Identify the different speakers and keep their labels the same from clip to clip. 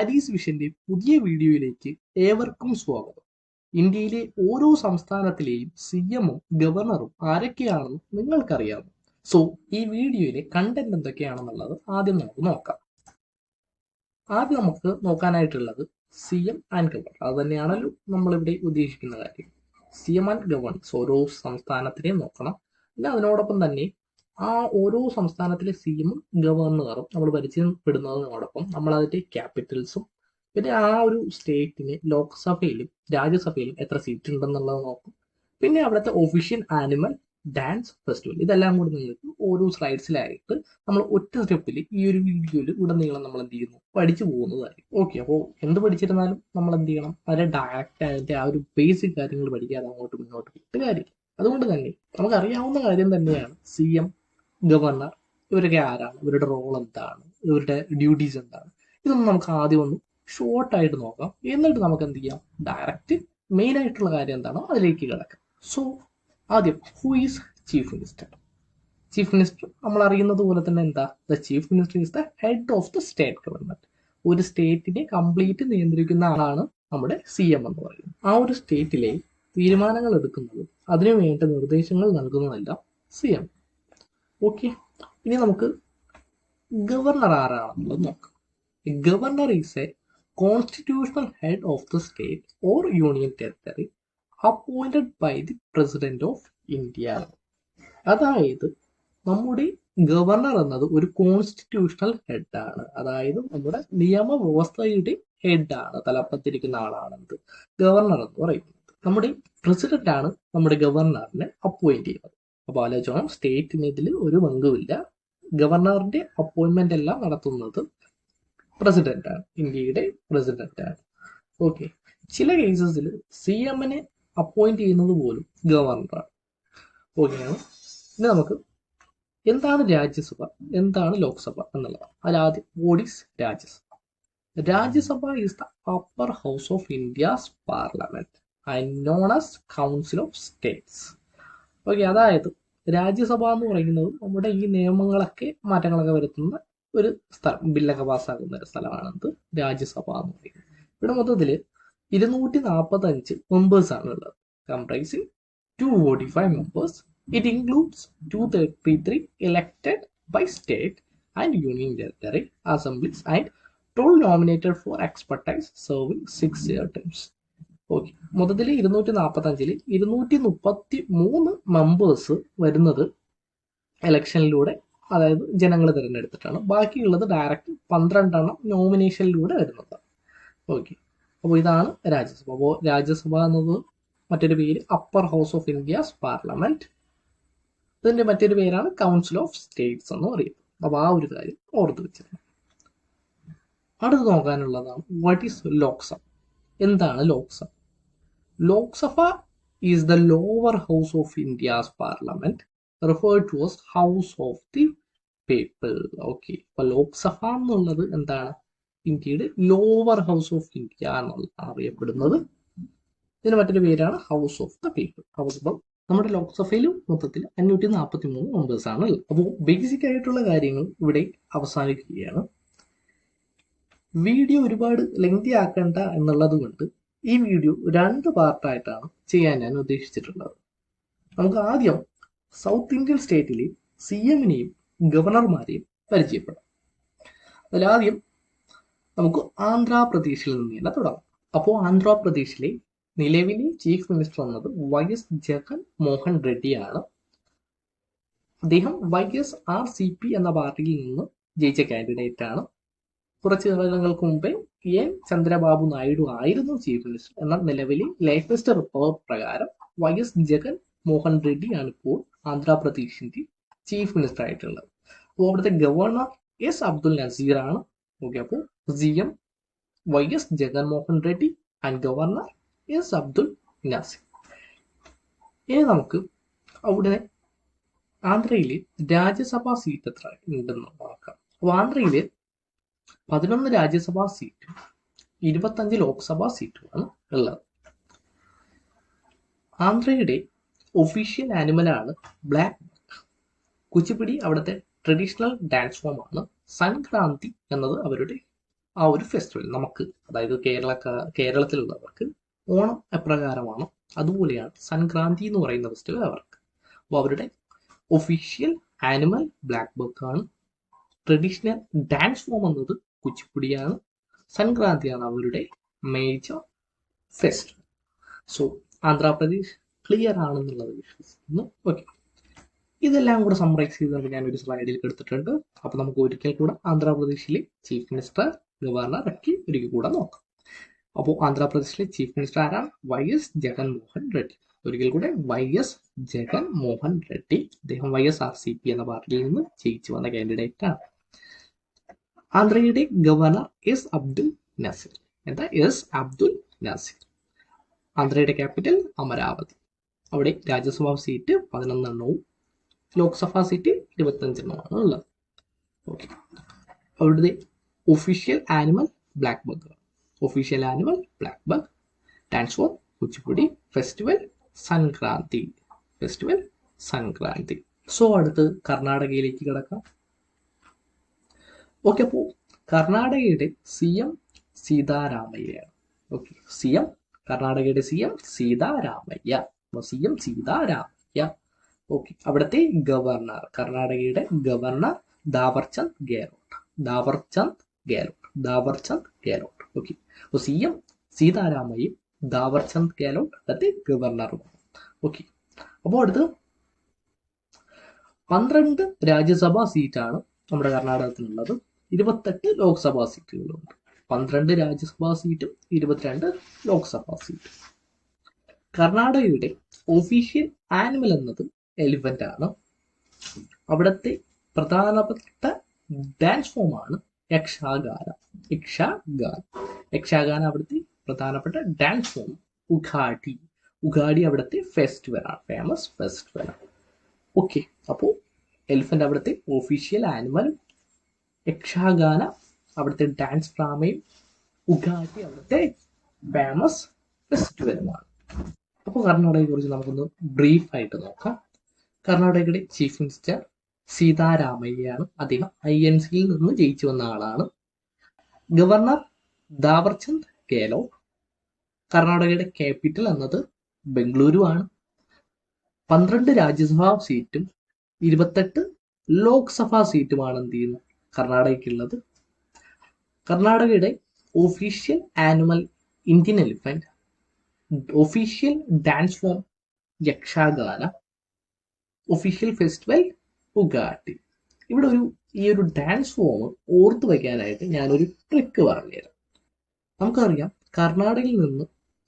Speaker 1: ഹരീസ് വിഷന്റെ പുതിയ വീഡിയോയിലേക്ക് ഏവർക്കും സ്വാഗതം. ഇന്ത്യയിലെ ഓരോ സംസ്ഥാനത്തിലെയും സിഎമ്മും ഗവർണറും ആരൊക്കെയാണെന്ന് നിങ്ങൾക്കറിയാമോ? സോ ഈ വീഡിയോയിലെ കണ്ടന്റ് എന്തൊക്കെയാണെന്നുള്ളത് ആദ്യം നമുക്ക് നോക്കാം. ആദ്യം നമുക്ക് നോക്കാനായിട്ടുള്ളത് സിഎം ആൻഡ് ഗവർണർ. അത് തന്നെയാണല്ലോ നമ്മളിവിടെ ഉദ്ദേശിക്കുന്ന കാര്യം. സിഎം ആൻഡ് ഗവർണേഴ്സ് ഓരോ സംസ്ഥാനത്തിനെയും നോക്കണം. പിന്നെ അതിനോടൊപ്പം തന്നെ ആ ഓരോ സംസ്ഥാനത്തിലെ സിഎമ്മും ഗവർണറും നമ്മൾ പരിചയപ്പെടുന്നതിനോടൊപ്പം നമ്മൾ അതിന്റെ ക്യാപിറ്റൽസും പിന്നെ ആ ഒരു സ്റ്റേറ്റിന് ലോക്സഭയിലും രാജ്യസഭയിലും എത്ര സീറ്റ് ഉണ്ടെന്നുള്ളത് നോക്കും. പിന്നെ അവിടുത്തെ ഒഫീഷ്യൽ ആനിമൽ ഡാൻസ് ഫെസ്റ്റിവൽ ഇതെല്ലാം കൂടി നിങ്ങൾക്ക് ഓരോ സ്ലൈഡ്സിലായിട്ട് നമ്മൾ ഒറ്റ സ്റ്റെപ്പിൽ ഈ ഒരു വീഡിയോയിൽ ഉടനീളം നമ്മൾ എന്ത് ചെയ്യുന്നു പഠിച്ചു പോകുന്നതായിരിക്കും. ഓക്കെ, അപ്പോൾ എന്ത് പഠിച്ചിരുന്നാലും നമ്മൾ എന്ത് ചെയ്യണം, അതിന്റെ ഡയറക്റ്റ് അതിന്റെ ആ ഒരു ബേസിക് കാര്യങ്ങൾ പഠിക്കാതെ അങ്ങോട്ട് മുന്നോട്ട് പോയിട്ട് കാര്യമില്ല. അതുകൊണ്ട് തന്നെ നമുക്കറിയാവുന്ന കാര്യം തന്നെയാണ് സിഎം, ഗവർണർ, ഇവരൊക്കെ ആരാണ്, ഇവരുടെ റോൾ എന്താണ്, ഇവരുടെ ഡ്യൂട്ടീസ് എന്താണ്, ഇതൊന്നും നമുക്ക് ആദ്യം ഒന്ന് ഷോർട്ടായിട്ട് നോക്കാം. എന്നിട്ട് നമുക്ക് എന്ത് ചെയ്യാം, ഡയറക്റ്റ് മെയിൻ ആയിട്ടുള്ള കാര്യം എന്താണോ അതിലേക്ക് കിടക്കാം. സോ ആദ്യം, who is chief minister? Chief minister നമ്മൾ അറിയുന്നത് പോലെ തന്നെ എന്താ, the chief minister is the head of the state government. ഒരു സ്റ്റേറ്റിനെ കംപ്ലീറ്റ് നിയന്ത്രിക്കുന്ന ആളാണ് നമ്മുടെ സിഎം എന്ന് പറയുന്നത്. ആ ഒരു സ്റ്റേറ്റിലെ തീരുമാനങ്ങൾ എടുക്കുന്നതും അതിനു വേണ്ട നിർദ്ദേശങ്ങൾ നൽകുന്നതെല്ലാം സിഎം. ഓക്കെ, ഇനി നമുക്ക് ഗവർണർ ആരാണെന്നുള്ളത് നോക്കാം. Governor is a constitutional head of the state or union territory appointed by the president of India. അതായത് നമ്മുടെ ഗവർണർ എന്നത് ഒരു കോൺസ്റ്റിറ്റ്യൂഷണൽ ഹെഡാണ്. അതായത് നമ്മുടെ നിയമവ്യവസ്ഥയുടെ ഹെഡാണ്, തലപ്പത്തിരിക്കുന്ന ആളാണെന്ത് ഗവർണർ എന്ന് പറയുന്നത്. നമ്മുടെ പ്രസിഡന്റ് ആണ് നമ്മുടെ ഗവർണറിനെ അപ്പോയിന്റ് ചെയ്യുന്നത്. അപ്പോൾ ആലോചിച്ചോണം, സ്റ്റേറ്റിന് ഇതിൽ ഒരു പങ്കുമില്ല. ഗവർണറിന്റെ അപ്പോയിന്റ്മെന്റ് എല്ലാം നടത്തുന്നത് പ്രസിഡന്റ് ആണ്, ഇന്ത്യയുടെ പ്രസിഡന്റ് ആണ്. ഓക്കെ, ചില കേസസിൽ സി എമ്മിനെ അപ്പോയിന്റ് ചെയ്യുന്നത് പോലും ഗവർണറാണ്. ഓക്കെയാണ്. ഇനി നമുക്ക് എന്താണ് രാജ്യസഭ, എന്താണ് ലോക്സഭ എന്നുള്ളതാണ്. അതിലാദ്യം, what is Rajya Sabha? Rajya Sabha is the upper house of India's parliament and known as council of states. Okay, അതായത് രാജ്യസഭ എന്ന് പറയുന്നത് നമ്മുടെ ഈ നിയമങ്ങളൊക്കെ മാറ്റങ്ങളൊക്കെ വരുത്തുന്ന ഒരു സ്ഥലം, ബില്ലൊക്കെ പാസ്സാക്കുന്ന ഒരു സ്ഥലമാണെന്ത് രാജ്യസഭ എന്ന് പറയുന്നത്. ഇവിടെ മൊത്തത്തിൽ 245 മെമ്പേഴ്സ് ആണ് ഉള്ളത്, comprising 245 members. It includes 233 elected by state and union territory assemblies and 12 nominated for expertise serving 6-year terms. Okay, മൊത്തത്തിൽ 245-ൽ 233 മെമ്പേഴ്സ് വരുന്നത് ഇലക്ഷനിലൂടെ, അതായത് ജനങ്ങൾ തിരഞ്ഞെടുത്തിട്ടാണ്. ബാക്കിയുള്ളത് ഡയറക്റ്റ് 12 നോമിനേഷനിലൂടെ വരുന്നതാണ്. ഓക്കെ, അപ്പോൾ ഇതാണ് രാജ്യസഭ. അപ്പോൾ രാജ്യസഭ എന്നത് മറ്റൊരു പേര് upper house of India's parliament. ഇതിന്റെ മറ്റൊരു പേരാണ് കൗൺസിൽ ഓഫ് സ്റ്റേറ്റ്സ് എന്ന് പറയുന്നത്. അപ്പോൾ ആ ഒരു കാര്യം ഓർത്ത് വെച്ചിരുന്നു. അടുത്ത് നോക്കാനുള്ളതാണ് വാട്ട് ഈസ് ലോക്സഭ. എന്താണ് ലോക്സഭ? Lok Sabha is the lower house of India's parliament referred to as house of the people. Okay, അപ്പൊ ലോക്സഭ എന്നുള്ളത് എന്താണ്, ഇന്ത്യയുടെ ലോവർ ഹൗസ് ഓഫ് ഇന്ത്യ എന്നുള്ള അറിയപ്പെടുന്നത്. ഇതിന് മറ്റൊരു പേരാണ് ഹൗസ് ഓഫ് ദ പീപ്പിൾ. അപ്പോൾ നമ്മുടെ ലോക്സഭയിലും മൊത്തത്തിൽ 543 മെമ്പേഴ്സ് ആണ് ഉള്ളത്. അപ്പോൾ ബേസിക് ആയിട്ടുള്ള കാര്യങ്ങൾ ഇവിടെ അവസാനിക്കുകയാണ്. വീഡിയോ ഒരുപാട് ലെങ്തി ആക്കണ്ട എന്നുള്ളത് കൊണ്ട് ഈ വീഡിയോ 2 പാർട്ടായിട്ടാണ് ചെയ്യാൻ ഞാൻ ഉദ്ദേശിച്ചിട്ടുള്ളത്. നമുക്ക് ആദ്യം സൗത്ത് ഇന്ത്യൻ സ്റ്റേറ്റിലെ സിഎമ്മിനെയും ഗവർണർമാരെയും പരിചയപ്പെടാം. അതിലാദ്യം നമുക്ക് ആന്ധ്രാപ്രദേശിൽ നിന്ന് തന്നെ തുടങ്ങാം. അപ്പോൾ ആന്ധ്രാപ്രദേശിലെ നിലവിലെ ചീഫ് മിനിസ്റ്റർ എന്നത് YS ജഗൻ മോഹൻ റെഡ്ഡിയാണ്. അദ്ദേഹം YSRCP എന്ന പാർട്ടിയിൽ നിന്ന് ജയിച്ച കാൻഡിഡേറ്റ് ആണ്. കുറച്ച് കാലങ്ങൾക്ക് മുമ്പേ എൻ ചന്ദ്രബാബു നായിഡു ആയിരുന്നു ചീഫ് മിനിസ്റ്റർ. എന്നാൽ നിലവിലെ ലേറ്റസ്റ്റ് റിപ്പോർട്ട് പ്രകാരം YS ജഗൻ മോഹൻ റെഡ്ഡിയാണ് ഇപ്പോൾ ആന്ധ്രാപ്രദേശിന്റെ ചീഫ് മിനിസ്റ്റർ ആയിട്ടുള്ളത്. അപ്പോൾ അവിടുത്തെ ഗവർണർ എസ് അബ്ദുൽ നസീർ ആണ്. ഓക്കെ, അപ്പോൾ CM YS Jagan Mohan Reddy and governor S Abdul Nazeer. ഇനി നമുക്ക് അവിടെ ആന്ധ്രയിലെ രാജ്യസഭാ സീറ്റ് എത്ര ഉണ്ടെന്ന് നോക്കാം. അപ്പോൾ ആന്ധ്രയില് 11 രാജ്യസഭാ സീറ്റും 25 ലോക്സഭാ സീറ്റുമാണ് ഉള്ളത്. ആന്ധ്രയുടെ ഒഫീഷ്യൽ ആനിമലാണ് ബ്ലാക്ക് ബക്ക്. കുച്ചിപ്പിടി അവിടുത്തെ ട്രഡീഷണൽ ഡാൻസ് ഫോം ആണ്. സംക്രാന്തി എന്നത് അവരുടെ ആ ഒരു ഫെസ്റ്റിവൽ നമുക്ക്, അതായത് കേരളത്തിലുള്ളവർക്ക് ഓണം എപ്രകാരമാണോ അതുപോലെയാണ് സംക്രാന്തി എന്ന് പറയുന്ന ഫെസ്റ്റിവൽ അവർക്ക്. അപ്പോൾ അവരുടെ ഒഫീഷ്യൽ ആനിമൽ ബ്ലാക്ക് ബക്ക് ആണ്. ട്രഡീഷണൽ ഡാൻസ് ഫോം എന്നത് കുച്ചിപ്പുടിയാണ്. സംക്രാന്തിയാണ് അവരുടെ major fest. So Andhra Pradesh clear ആണെന്നുള്ളത് വിശ്വസിക്കുന്നു. ഓക്കെ, ഇതെല്ലാം കൂടെ സമ്മറൈസ് ചെയ്തുകൊണ്ട് ഞാൻ ഒരു സ്ലൈഡിൽ എടുത്തിട്ടുണ്ട്. അപ്പൊ നമുക്ക് ഒരിക്കൽ കൂടെ ആന്ധ്രാപ്രദേശിലെ ചീഫ് മിനിസ്റ്റർ, ഗവർണർ ഒക്കെ ഒരിക്കൽ കൂടെ നോക്കാം. അപ്പോൾ ആന്ധ്രാപ്രദേശിലെ ചീഫ് മിനിസ്റ്റർ ആരാണ്? YS ജഗൻമോഹൻ റെഡ്ഡി. ഒരിക്കൽ കൂടെ YS ജഗൻമോഹൻ റെഡ്ഡി. അദ്ദേഹം YSRCP എന്ന പാർട്ടിയിൽ നിന്ന് ജയിച്ചു വന്ന കാൻഡിഡേറ്റ് ആണ്. ആന്ധ്രയുടെ ഗവർണർ എസ് അബ്ദുൽ നസീർ. എന്താ? എസ് അബ്ദുൽ നസീർ. ആന്ധ്രയുടെ ക്യാപിറ്റൽ അമരാവതി. അവിടെ രാജ്യസഭാ സീറ്റ് 11 എണ്ണവും ലോക്സഭാ സീറ്റ് 25 എണ്ണമാണ് ഉള്ളത്. ഓക്കെ, അവിടുത്തെ official animal black buck. Official animal black buck. Dance form Kuchipudi. Festival Sankranti. Festival Sankranti. So അടുത്ത് കർണാടകയിലേക്ക് കിടക്കാം. ഓക്കെ, അപ്പോൾ കർണാടകയുടെ CM സീതാരാമയ്യയാണ്. ഓക്കെ, കർണാടകയുടെ CM Seetharamaiah. CM Seetharamaiah. Okay, അവിടുത്തെ ഗവർണർ, കർണാടകയുടെ ഗവർണർ ദാവർചന്ദ് ഗെഹ്ലോട്ട്. ഓക്കെ, അപ്പോൾ CM സീതാരാമയ്യയും ദാവർചന്ദ് ഗെഹ്ലോട്ട് അവിടുത്തെ ഗവർണറുമാണ്. ഓക്കെ, അപ്പോൾ അടുത്ത് 12 രാജ്യസഭാ സീറ്റാണ് നമ്മുടെ കർണാടകത്തിനുള്ളത്. 28 ലോക്സഭാ സീറ്റുകളുണ്ട്. 12 രാജ്യസഭാ സീറ്റും 22 ലോക്സഭാ സീറ്റും. കർണാടകയുടെ ഒഫീഷ്യൽ ആനിമൽ എന്നത് എലിഫന്റ് ആണ്. അവിടുത്തെ പ്രധാനപ്പെട്ട ഡാൻസ് ഫോമാണ് യക്ഷഗാന. അവിടുത്തെ പ്രധാനപ്പെട്ട ഡാൻസ് ഫോം. ഉഗാഡി അവിടുത്തെ ഫെസ്റ്റിവൽ ആണ്, ഫേമസ് ഫെസ്റ്റിവൽ ആണ്. ഓക്കെ, അപ്പോൾ എലിഫന്റ് അവിടുത്തെ ഒഫീഷ്യൽ ആനിമലും, യക്ഷഗാന അവിടുത്തെ ഡാൻസ് ഡ്രാമയും, ഉഗാഡി അവിടുത്തെ ഫേമസ് ഫെസ്റ്റിവലുമാണ്. അപ്പോൾ കർണാടകയെ കുറിച്ച് നമുക്കൊന്ന് ബ്രീഫ് ആയിട്ട് നോക്കാം. കർണാടകയുടെ ചീഫ് മിനിസ്റ്റർ സീതാരാമയ്യയാണ്. അദ്ദേഹം INCയിൽ നിന്ന് ജയിച്ചു വന്ന ആളാണ്. ഗവർണർ ദാവർചന്ദ് ഗെഹ്ലോട്ട്. കർണാടകയുടെ ക്യാപിറ്റൽ എന്നത് ബംഗളൂരു ആണ്. 12 രാജ്യസഭാ സീറ്റും 28 ലോക്സഭാ സീറ്റുമാണ് എന്ത് ചെയ്യുന്നത് കർണാടകയ്ക്കുള്ളത്. കർണാടകയുടെ official animal Indian elephant. Official dance form Yakshagana. Official festival Ugadi. ഇവിടെ ഈ ഒരു ഡാൻസ് ഫോം ഓർത്തു വയ്ക്കാനായിട്ട് ഞാനൊരു ട്രിക്ക് പറഞ്ഞുതരാം. നമുക്കറിയാം, കർണാടകയിൽ നിന്ന്,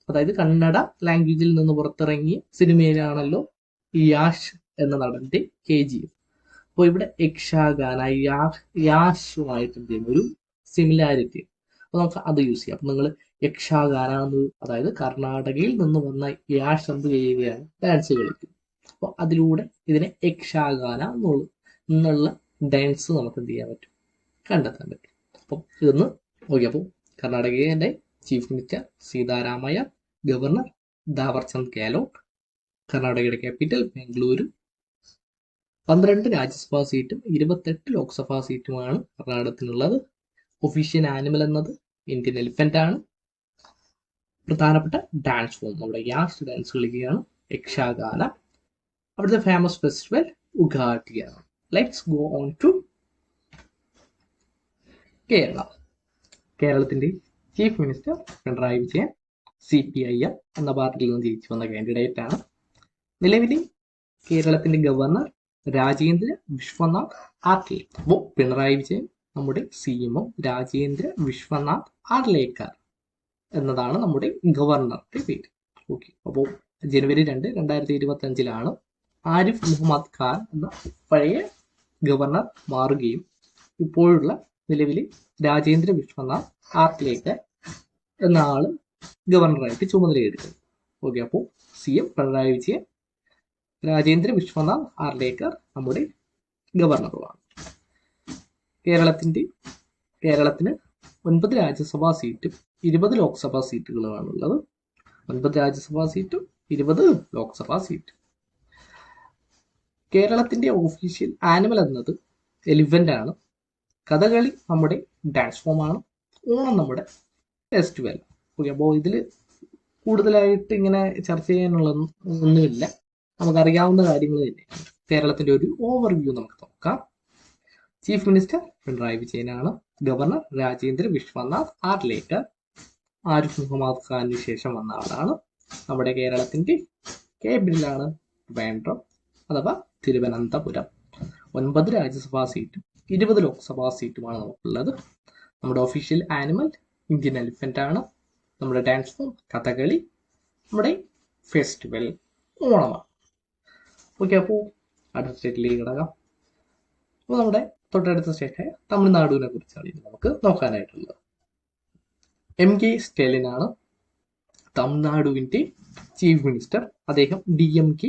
Speaker 1: അതായത് കന്നഡ ലാംഗ്വേജിൽ നിന്ന് പുറത്തിറങ്ങിയ സിനിമയിലാണല്ലോ യാഷ് എന്ന നടന്റെ KGF. അപ്പോൾ ഇവിടെ യക്ഷഗാന യാഷുമായിട്ട് എന്ത് ചെയ്യും, ഒരു സിമിലാരിറ്റി. അപ്പൊ നമുക്ക് അത് യൂസ് ചെയ്യാം. അപ്പൊ നിങ്ങൾ യക്ഷഗാന എന്ന്, അതായത് കർണാടകയിൽ നിന്ന് വന്ന യാഷ് എന്ത് ചെയ്യുകയാണ്, ഡാൻസ് കളിക്കും. അപ്പോൾ അതിലൂടെ ഇതിനെ യക്ഷഗാന എന്നുള്ള ഡാൻസ് നമുക്ക് എന്ത് ചെയ്യാൻ പറ്റും, കണ്ടെത്താൻ പറ്റും. അപ്പം ഇതൊന്ന് ഓക്കെ. അപ്പോൾ കർണാടകയുടെ chief minister Seetharamaiah, governor Thawarchand Gehlot, കർണാടകയുടെ ക്യാപിറ്റൽ ബംഗളൂരു, 12 രാജ്യസഭാ സീറ്റും 28 ലോക്സഭാ സീറ്റുമാണ് കർണാടകത്തിനുള്ളത്. ഒഫീഷ്യൽ ആനിമൽ എന്നത് ഇന്ത്യൻ എലിഫന്റ് ആണ്. പ്രധാനപ്പെട്ട ഡാൻസ് ഫോം നമ്മുടെ യാഷ് ഡാൻസ് കളിക്കുകയാണ്, യക്ഷഗാന. അവിടുത്തെ ഫേമസ് ഫെസ്റ്റിവൽ ഉഗാഡിയാണ്. Let's go on to Kerala. കേരളത്തിന്റെ chief minister Pinarayi Vijayan CPIM എന്ന പാർട്ടിയിൽ നിന്ന് ജയിച്ചു വന്ന കാൻഡിഡേറ്റ് ആണ്. നിലവിലെ കേരളത്തിന്റെ ഗവർണർ രാജേന്ദ്ര വിശ്വനാഥ് ആർലേക്കർ. അപ്പോൾ പിണറായി വിജയൻ നമ്മുടെ CM രാജേന്ദ്ര വിശ്വനാഥ് ആർലേക്കർ എന്നതാണ് നമ്മുടെ ഗവർണറുടെ പേര്. ഓക്കെ, അപ്പോൾ ജനുവരി 2, 2025 ആരിഫ് മുഹമ്മദ് ഖാൻ എന്ന പഴയ ഗവർണർ മാറുകയും ഇപ്പോഴുള്ള നിലവിലെ രാജേന്ദ്ര വിശ്വനാഥ് ആർലേക്കർ എന്ന ആള് ഗവർണറായിട്ട് ചുമതലയെടുക്കുന്നത്. ഓക്കെ, അപ്പോൾ CM പിണറായി വിജയൻ, രാജേന്ദ്ര വിശ്വനാഥ് ആർലേക്കർ നമ്മുടെ ഗവർണറുമാണ്. കേരളത്തിന് 9 രാജ്യസഭാ സീറ്റും 20 ലോക്സഭാ സീറ്റുകളുമാണുള്ളത്. 9 രാജ്യസഭാ സീറ്റും 20 ലോക്സഭാ സീറ്റും. കേരളത്തിന്റെ ഒഫീഷ്യൽ ആനിമൽ എന്നത് എലിഫന്റ് ആണ്. കഥകളി നമ്മുടെ ഡാൻസ് ഫോമാണ്. ഓണം നമ്മുടെ ഫെസ്റ്റിവൽ. ഓക്കെ, അപ്പോൾ ഇതിൽ കൂടുതലായിട്ട് ഇങ്ങനെ ചർച്ച ചെയ്യാനുള്ളതൊന്നുമില്ല, നമുക്കറിയാവുന്ന കാര്യങ്ങൾ തന്നെയാണ്. കേരളത്തിന്റെ ഒരു ഓവർവ്യൂ നമുക്ക് നോക്കാം. ചീഫ് മിനിസ്റ്റർ പിണറായി വിജയനാണ്. ഗവർണർ രാജേന്ദ്ര വിശ്വനാഥ് ആർലേക്കർ ആരിഫ് മുഹമ്മദ് ഖാനു ശേഷം വന്ന ആളാണ്. നമ്മുടെ കേരളത്തിന്റെ ക്യാപിറ്റലാണ് ട്രിവാൻഡ്രം അഥവാ തിരുവനന്തപുരം. 9 രാജ്യസഭാ സീറ്റും 20 ലോക്സഭാ സീറ്റുമാണ് നമുക്കുള്ളത്. നമ്മുടെ ഒഫീഷ്യൽ ആനിമൽ ഇന്ത്യൻ എലിഫന്റ് ആണ്. നമ്മുടെ ഡാൻസ് ഫോം കഥകളി. നമ്മുടെ ഫെസ്റ്റിവൽ ഓണമാണ്. ഓക്കെ, അപ്പോൾ അടുത്ത സ്റ്റേറ്റിലേക്ക് കിടക്കാം. അപ്പോൾ നമ്മുടെ തൊട്ടടുത്ത സ്റ്റേറ്റായ തമിഴ്നാടുവിനെ കുറിച്ചാണ് ഇത് നമുക്ക് നോക്കാനായിട്ടുള്ളത്. MK സ്റ്റാലിനാണ് തമിഴ്നാടുവിന്റെ ചീഫ് മിനിസ്റ്റർ. അദ്ദേഹം DMK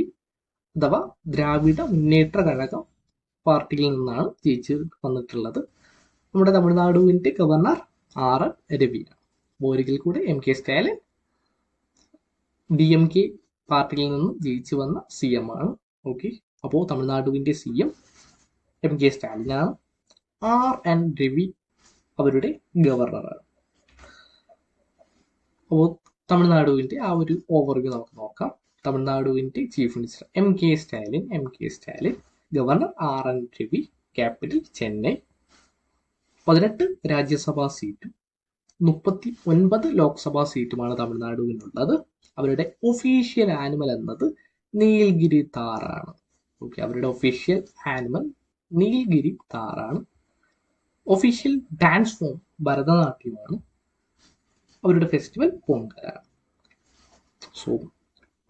Speaker 1: അഥവാ ദ്രാവിഡ മുന്നേറ്റ കഴകം പാർട്ടിയിൽ നിന്നാണ് ജയിച്ച് വന്നിട്ടുള്ളത്. നമ്മുടെ തമിഴ്നാടുവിന്റെ ഗവർണർ RN രവിയാണ്. ഒരിക്കൽ കൂടെ MK സ്റ്റാലിൻ DMK പാർട്ടിയിൽ നിന്ന് ജയിച്ചു വന്ന CM ആണ്. ഓക്കെ, അപ്പോൾ തമിഴ്നാടുവിന്റെ CM MK സ്റ്റാലിനാണ്. RN രവി അവരുടെ ഗവർണറാണ്. അപ്പോൾ തമിഴ്നാടുവിന്റെ ആ ഒരു ഓവർവ്യൂ നമുക്ക് നോക്കാം. തമിഴ്നാടുവിന്റെ chief minister MK Stalin, governor RN Ravi, capital Chennai. 18 Rajya Sabha സീറ്റും 39 ലോക്സഭാ സീറ്റുമാണ് തമിഴ്നാടുവിനുള്ളത്. അവരുടെ ഒഫീഷ്യൽ ആനിമൽ എന്നത് നീൽഗിരി താറാണ്. ഓക്കെ, അവരുടെ ഒഫീഷ്യൽ ആനിമൽ നീൽഗിരി താറാണ്. ഒഫീഷ്യൽ ഡാൻസ് ഫോം ഭരതനാട്യമാണ്. അവരുടെ ഫെസ്റ്റിവൽ പൊങ്കലാണ്. സോ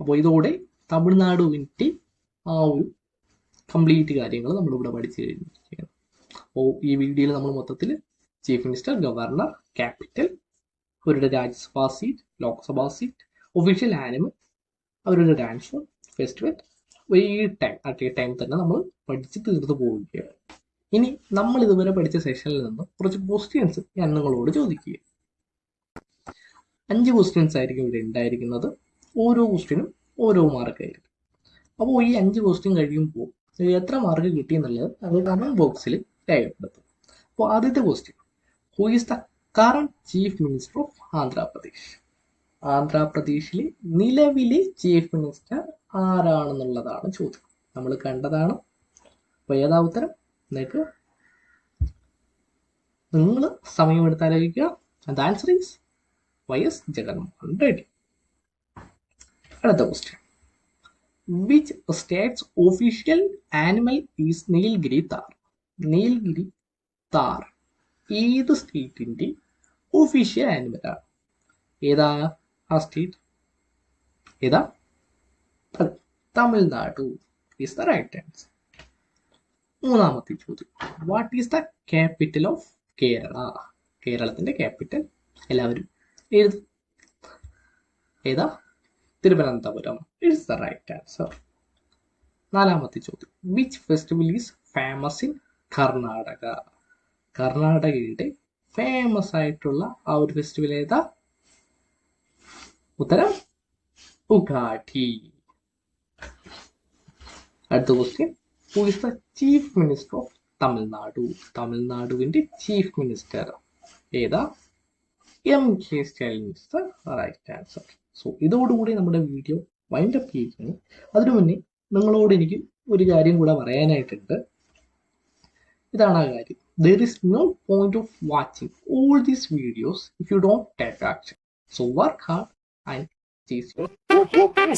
Speaker 1: അപ്പോൾ ഇതോടെ തമിഴ്നാടുവിൻ്റെ ആ ഒരു കംപ്ലീറ്റ് കാര്യങ്ങൾ നമ്മളിവിടെ പഠിച്ചു കഴിഞ്ഞിരിക്കുകയാണ്. അപ്പോൾ ഈ വീഡിയോയിൽ നമ്മൾ മൊത്തത്തിൽ ചീഫ് മിനിസ്റ്റർ, ഗവർണർ, ക്യാപിറ്റൽ, അവരുടെ Rajya Sabha seat, Lok Sabha seat, official animal, അവരുടെ dance show, festival at time തന്നെ നമ്മൾ പഠിച്ച് തീർന്നു പോവുകയാണ്. ഇനി നമ്മൾ ഇതുവരെ പഠിച്ച സെഷനിൽ നിന്ന് കുറച്ച് ക്വസ്റ്റ്യൻസ് ഞാൻ നിങ്ങളോട് ചോദിക്കുക. 5 ക്വസ്റ്റ്യൻസ് ആയിരിക്കും ഇവിടെ ഉണ്ടായിരിക്കുന്നത്. ഓരോ ക്വസ്റ്റ്യനും ഓരോ മാർക്കായിരിക്കും. അപ്പോൾ ഈ 5 ക്വസ്റ്റ്യൻ കഴിയുമ്പോൾ എത്ര മാർക്ക് കിട്ടിയെന്നുള്ളത് അത് കമന്റ് ബോക്സിൽ രേഖപ്പെടുത്തും. അപ്പോൾ ആദ്യത്തെ question, who is the current chief minister of Andhra Pradesh? ആന്ധ്രാപ്രദേശിലെ നിലവിലെ ചീഫ് മിനിസ്റ്റർ ആരാണെന്നുള്ളതാണ് ചോദ്യം. നമ്മൾ കണ്ടതാണ്. അപ്പോൾ ഏതാ ഉത്തരം? എന്നിട്ട് നിങ്ങൾ സമയമെടുത്താലോചിക്കുക. The answer is YS Jaganmohan Reddy. അടുത്ത question, which state's official animal is Nilgiri tahr? Nilgiri tahr ഏത് സ്റ്റേറ്റിന്റെ ഒഫീഷ്യൽ ആനിമലാണ്? ഏതാ ആ സ്റ്റേറ്റ്? ഏതാ? Tamil Nadu is the right answer. മൂന്നാമത്തെ ചോദ്യം, what is the capital of Kerala? കേരളത്തിന്റെ ക്യാപിറ്റൽ എല്ലാവരും എഴുതും. ഏതാ? Thiruvananthapuram is the right answer. നാലാമത്തെ ചോദ്യം, which festival is famous in Karnataka? കർണാടകയുടെ ഫേമസ് ആയിട്ടുള്ള ആ ഒരു ഫെസ്റ്റിവൽ ഏതാ? ഉത്തരം ഉഗാഡി. അടുത്ത question, who is the chief minister of Tamil Nadu? തമിഴ്നാടുവിന്റെ ചീഫ് മിനിസ്റ്റർ ഏതാ? MK Stalin is the right answer. So ഇതോടുകൂടി നമ്മുടെ വീഡിയോ വൈൻഡ് അപ്പ് ചെയ്യുകയാണ്. അതിനു മുന്നേ നിങ്ങളോട് എനിക്ക് ഒരു കാര്യം കൂടെ പറയാനായിട്ടുണ്ട്. ഇതാണ് ആ കാര്യം. There is no point of watching all these videos if you don't take action. So work hard and chase your.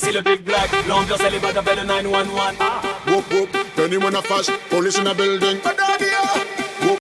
Speaker 2: See the big black, long just celebrate the bell 911.
Speaker 3: Whoop whoop, anyone a flash, police in a building.